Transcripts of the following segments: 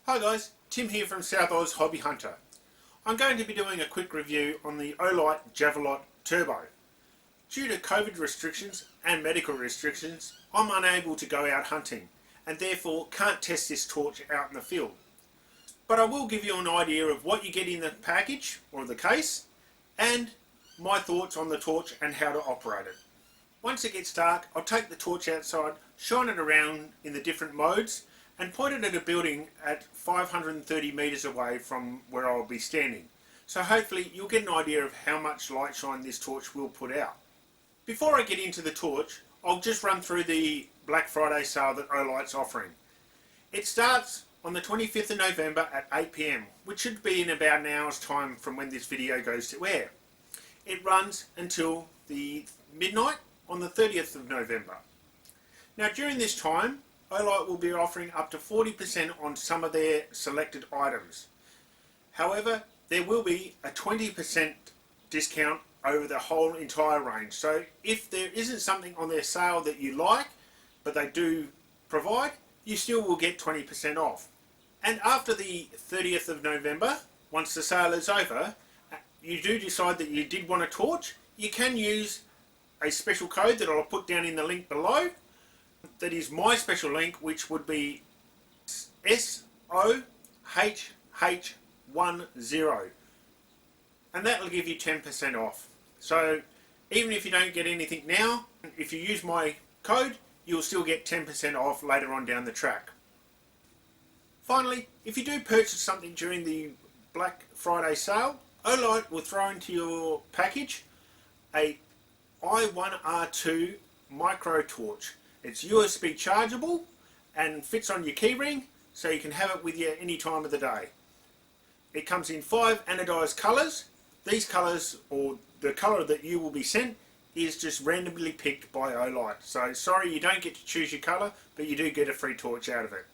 Hi guys, Tim here from South Oz Hobby Hunter. I'm going to be doing a quick review on the Olight Javelot Turbo. Due to COVID restrictions and medical restrictions, I'm unable to go out hunting and therefore can't test this torch out in the field. But I will give you an idea of what you get in the package or the case and my thoughts on the torch and how to operate it. Once it gets dark, I'll take the torch outside, shine it around in the different modes and point it at a building at 530 metres away from where I'll be standing. So hopefully you'll get an idea of how much light shine this torch will put out. Before I get into the torch, I'll just run through the Black Friday sale that Olight's offering. It starts on the 25th of November at 8 PM, which should be in about an hour's time from when this video goes to air. It runs until the midnight on the 30th of November. Now during this time, Olight will be offering up to 40% on some of their selected items. However, there will be a 20% discount over the whole entire range. So if there isn't something on their sale that you like, but they do provide, you still will get 20% off. And after the 30th of November, once the sale is over, you do decide that you did want a torch, you can use a special code that I'll put down in the link below. That is my special link, which would be SOHH10, and that will give you 10% off. So even if you don't get anything now, if you use my code, you'll still get 10% off later on down the track. Finally, if you do purchase something during the Black Friday sale, Olight will throw into your package a i1R2 micro torch. It's USB chargeable and fits on your keyring, so you can have it with you any time of the day. It comes in 5 anodized colours. These colours, or the colour that you will be sent, is just randomly picked by Olight. So sorry you don't get to choose your colour, but you do get a free torch out of it.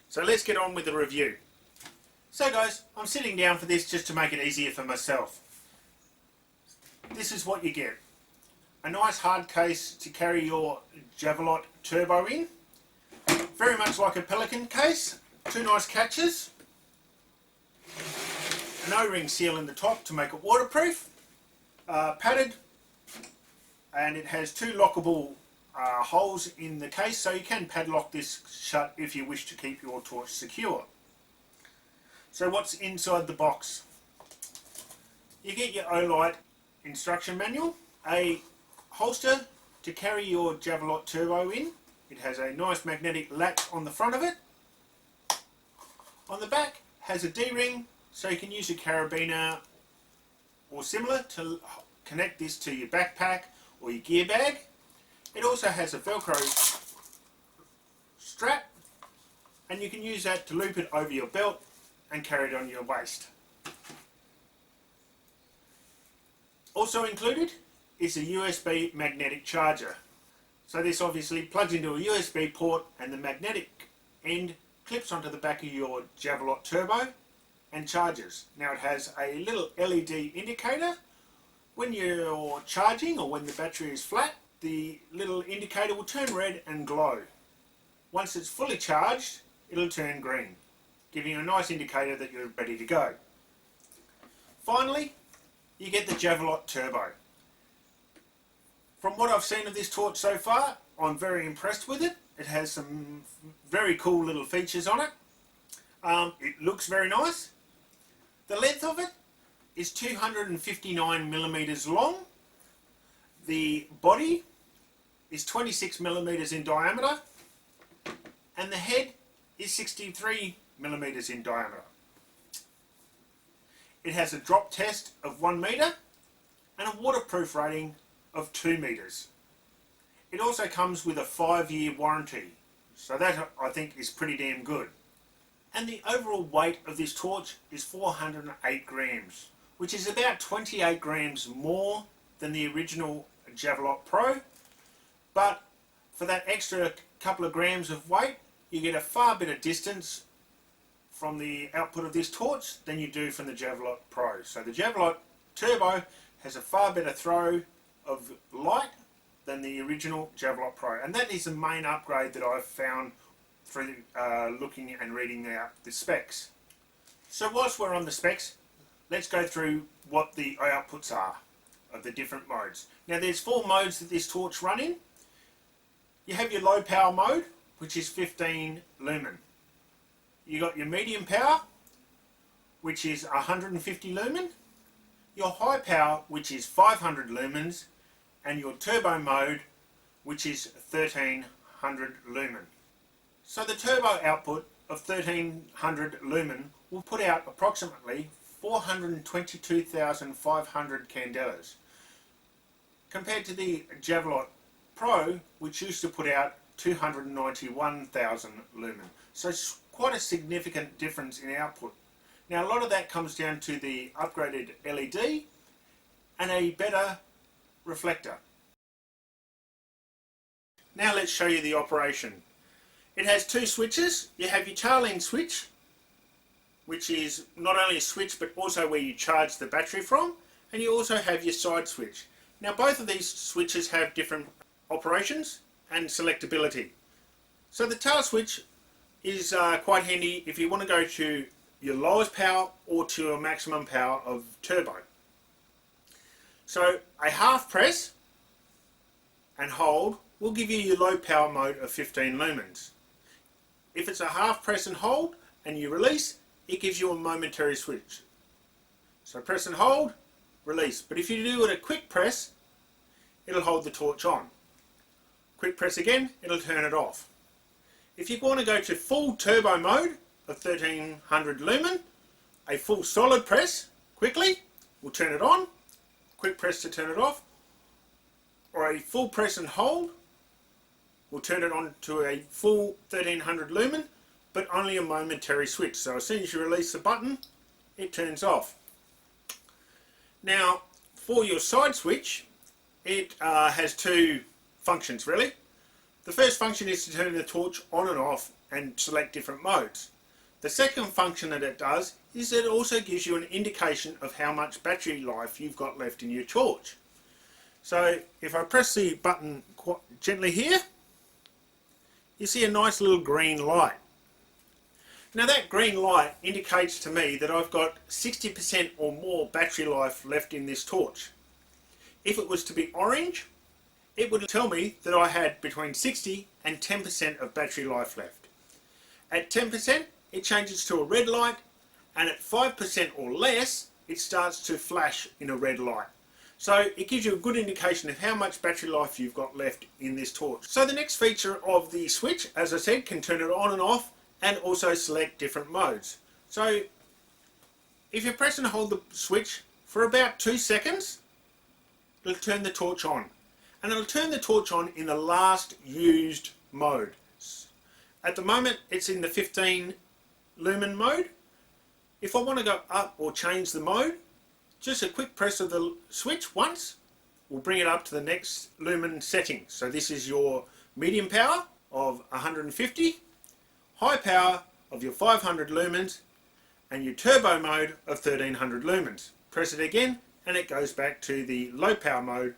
So let's get on with the review. So guys, I'm sitting down for this just to make it easier for myself. This is what you get. A nice hard case to carry your Javelot Turbo in. Very much like a Pelican case. 2 nice catches. An O-ring seal in the top to make it waterproof. Padded. And it has 2 lockable holes in the case, so you can padlock this shut if you wish to keep your torch secure. So what's inside the box? You get your Olight instruction manual. A holster to carry your Javelot Turbo in. It has a nice magnetic latch on the front of it. On the back has a D-ring, so you can use a carabiner or similar to connect this to your backpack or your gear bag. It also has a Velcro strap, and you can use that to loop it over your belt and carry it on your waist. Also included is a USB magnetic charger. So this obviously plugs into a USB port, and the magnetic end clips onto the back of your Javelot Turbo and charges. Now it has a little LED indicator. When you're charging or when the battery is flat, the little indicator will turn red and glow. Once it's fully charged, it'll turn green, giving you a nice indicator that you're ready to go. Finally, you get the Javelot Turbo. From what I've seen of this torch so far, I'm very impressed with it. It has some very cool little features on it. It looks very nice. The length of it is 259 millimeters long. The body is 26 millimeters in diameter, and the head is 63 millimeters in diameter. It has a drop test of 1 meter and a waterproof rating of 2 meters. It also comes with a 5-year warranty, so that I think is pretty damn good. And the overall weight of this torch is 408 grams, which is about 28 grams more than the original Javelot Pro, but for that extra couple of grams of weight, you get a far better distance from the output of this torch than you do from the Javelot Pro. So the Javelot Turbo has a far better throw of light than the original Javelot Pro, and that is the main upgrade that I've found through looking and reading out the specs. So whilst we're on the specs, let's go through what the outputs are of the different modes. Now there's 4 modes that this torch run in. You have your low power mode, which is 15 lumen. You got your medium power, which is 150 lumen, your high power, which is 500 lumens, and your turbo mode, which is 1300 lumen. So the turbo output of 1300 lumen will put out approximately 422,500 candelas, compared to the Javelot Pro, which used to put out 291,000 lumen. So it's quite a significant difference in output. Now a lot of that comes down to the upgraded LED and a better reflector. Now let's show you the operation. It has 2 switches. You have your tail end switch, which is not only a switch but also where you charge the battery from, and you also have your side switch. Now both of these switches have different operations and selectability. So the tail switch is quite handy if you want to go to your lowest power or to a maximum power of turbo. So a half press and hold will give you your low power mode of 15 lumens. If it's a half press and hold and you release, it gives you a momentary switch. So press and hold, release. But if you do it a quick press, it'll hold the torch on. Quick press again, it'll turn it off. If you want to go to full turbo mode of 1300 lumen, a full solid press quickly will turn it on, quick press to turn it off, or a full press and hold will turn it on to a full 1300 lumen, but only a momentary switch. So as soon as you release the button, it turns off. Now for your side switch, it has 2 functions really. The first function is to turn the torch on and off and select different modes. The second function that it does is that it also gives you an indication of how much battery life you've got left in your torch. So if I press the button quite gently here, you see a nice little green light. Now that green light indicates to me that I've got 60% or more battery life left in this torch. If it was to be orange, it would tell me that I had between 60 and 10% of battery life left. At 10%, it changes to a red light, and at 5% or less, it starts to flash in a red light. So it gives you a good indication of how much battery life you've got left in this torch. So the next feature of the switch, as I said, can turn it on and off and also select different modes. So if you press and hold the switch for about 2 seconds, it'll turn the torch on. And it'll turn the torch on in the last used mode. At the moment it's in the 15 lumen mode. If I want to go up or change the mode, just a quick press of the switch once will bring it up to the next lumen setting. So this is your medium power of 150, high power of your 500 lumens, and your turbo mode of 1300 lumens. Press it again and it goes back to the low power mode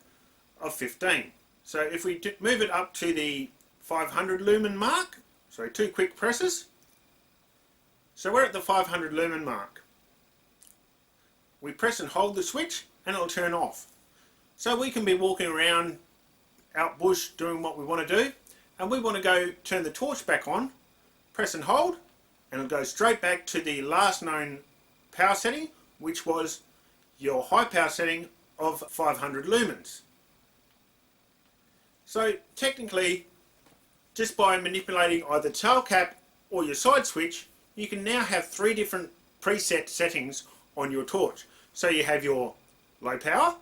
of 15. So if we move it up to the 500 lumen mark, so 2 quick presses, so we're at the 500 lumen mark. We press and hold the switch and it'll turn off. So we can be walking around out bush doing what we want to do, and we want to go turn the torch back on, press and hold, and it'll go straight back to the last known power setting, which was your high power setting of 500 lumens. So technically, just by manipulating either tail cap or your side switch, you can now have 3 different preset settings on your torch. So you have your low power,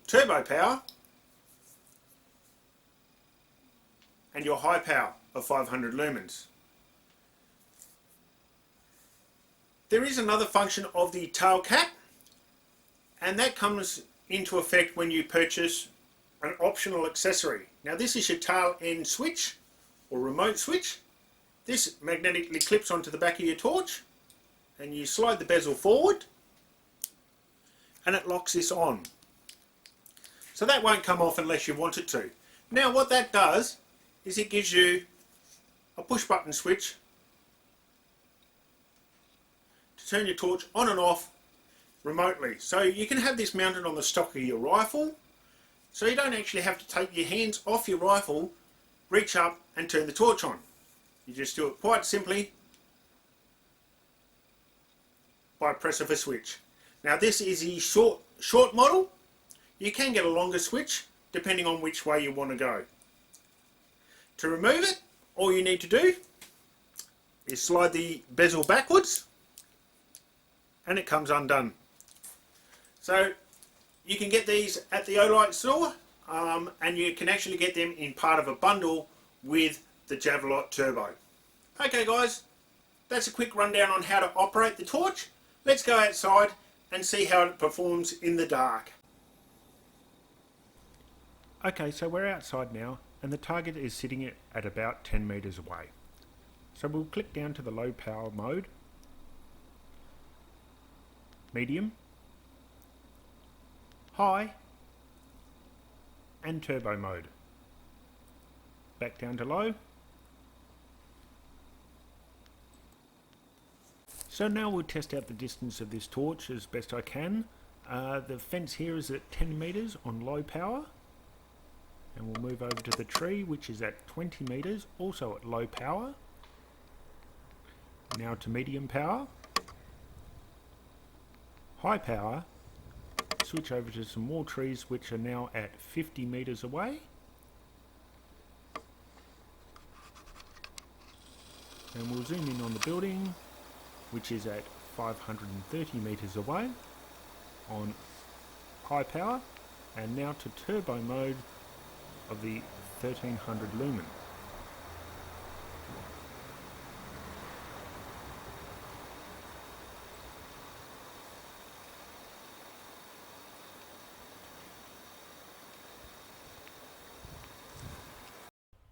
turbo power, and your high power of 500 lumens. There is another function of the tail cap, and that comes into effect when you purchase an optional accessory. Now this is your tail end switch or remote switch. This magnetically clips onto the back of your torch, and you slide the bezel forward and it locks this on. So that won't come off unless you want it to. Now what that does is it gives you a push button switch to turn your torch on and off remotely. So you can have this mounted on the stock of your rifle, so you don't actually have to take your hands off your rifle, reach up and turn the torch on. You just do it quite simply by press of a switch. Now this is the short model. You can get a longer switch depending on which way you want to go. To remove it, all you need to do is slide the bezel backwards and it comes undone. So you can get these at the Olight store, and you can actually get them in part of a bundle with the Javelot Turbo. Okay guys, that's a quick rundown on how to operate the torch. Let's go outside and see how it performs in the dark. Okay, so we're outside now and the target is sitting at about 10 meters away. So we'll click down to the low power mode, medium, high and turbo mode. Back down to low. So now we'll test out the distance of this torch as best I can. The fence here is at 10 meters on low power. And we'll move over to the tree, which is at 20 meters, also at low power. Now to medium power. High power. Switch over to some more trees, which are now at 50 meters away. And we'll zoom in on the building, which is at 530 meters away on high power. And now to turbo mode of the 1300 lumen.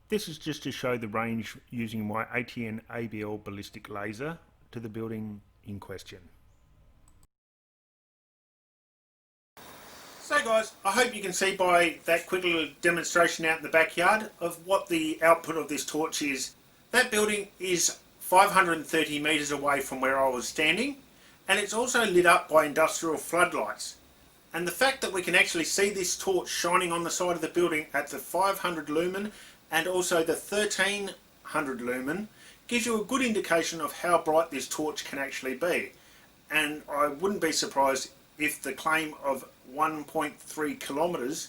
This is just to show the range using my ATN ABL ballistic laser to the building in question. So guys, I hope you can see by that quick little demonstration out in the backyard of what the output of this torch is. That building is 530 meters away from where I was standing, and it's also lit up by industrial floodlights. And the fact that we can actually see this torch shining on the side of the building at the 500 lumen and also the 1300 lumen gives you a good indication of how bright this torch can actually be. And I wouldn't be surprised if the claim of 1.3 kilometers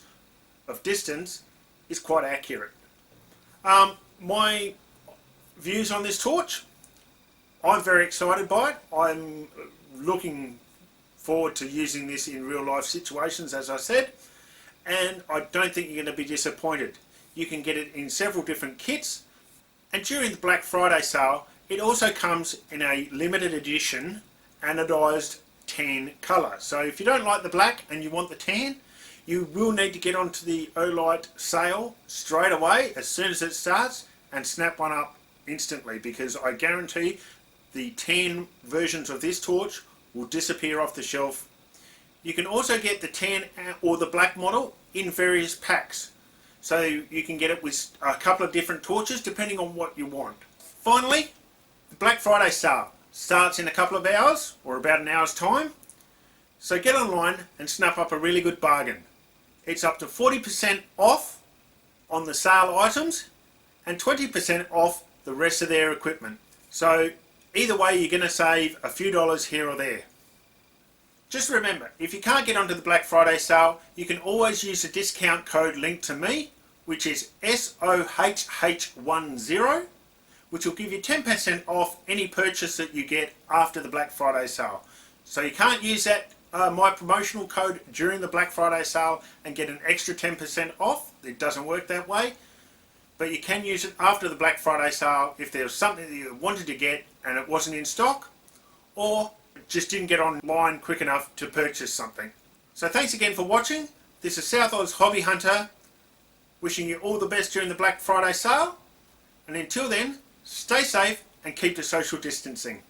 of distance is quite accurate. My views on this torch, I'm very excited by it. I'm looking forward to using this in real life situations, as I said, and I don't think you're going to be disappointed. You can get it in several different kits, and during the Black Friday sale it also comes in a limited edition anodized tan colour. So if you don't like the black and you want the tan, you will need to get onto the Olight sale straight away as soon as it starts and snap one up instantly, because I guarantee the tan versions of this torch will disappear off the shelf. You can also get the tan or the black model in various packs, so you can get it with a couple of different torches depending on what you want. Finally, the Black Friday sale starts in a couple of hours or about an hour's time, so get online and snap up a really good bargain. It's up to 40% off on the sale items and 20% off the rest of their equipment. So either way you're going to save a few dollars here or there. Just remember, if you can't get onto the Black Friday sale, you can always use the discount code linked to me, which is SOHH10, which will give you 10% off any purchase that you get after the Black Friday sale. So you can't use that my promotional code during the Black Friday sale and get an extra 10% off. It doesn't work that way. But you can use it after the Black Friday sale if there was something that you wanted to get and it wasn't in stock, or just didn't get online quick enough to purchase something. So thanks again for watching. This is South Oz Hobby Hunter, wishing you all the best during the Black Friday sale. And until then, stay safe and keep to social distancing.